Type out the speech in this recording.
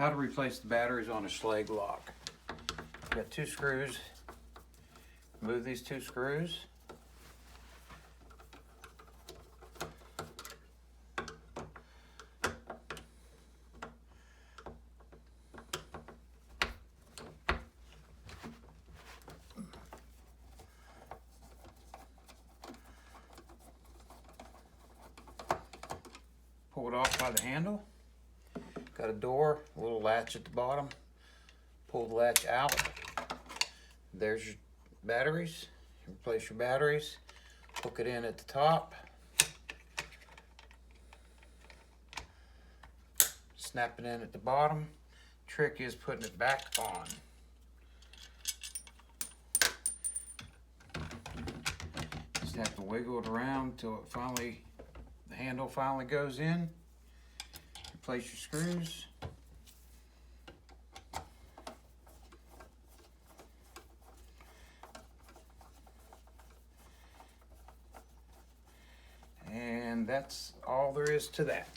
How to replace the batteries on a Schlage lock. Got 2 screws. Move these 2 screws. Pull it off by the handle. Got a door, a little latch at the bottom. Pull the latch out. There's your batteries. Replace your batteries. Hook it in at the top. Snap it in at the bottom. Trick is putting it back on. Just have to wiggle it around till it finally, the handle finally goes in. Replace your screws. And that's all there is to that.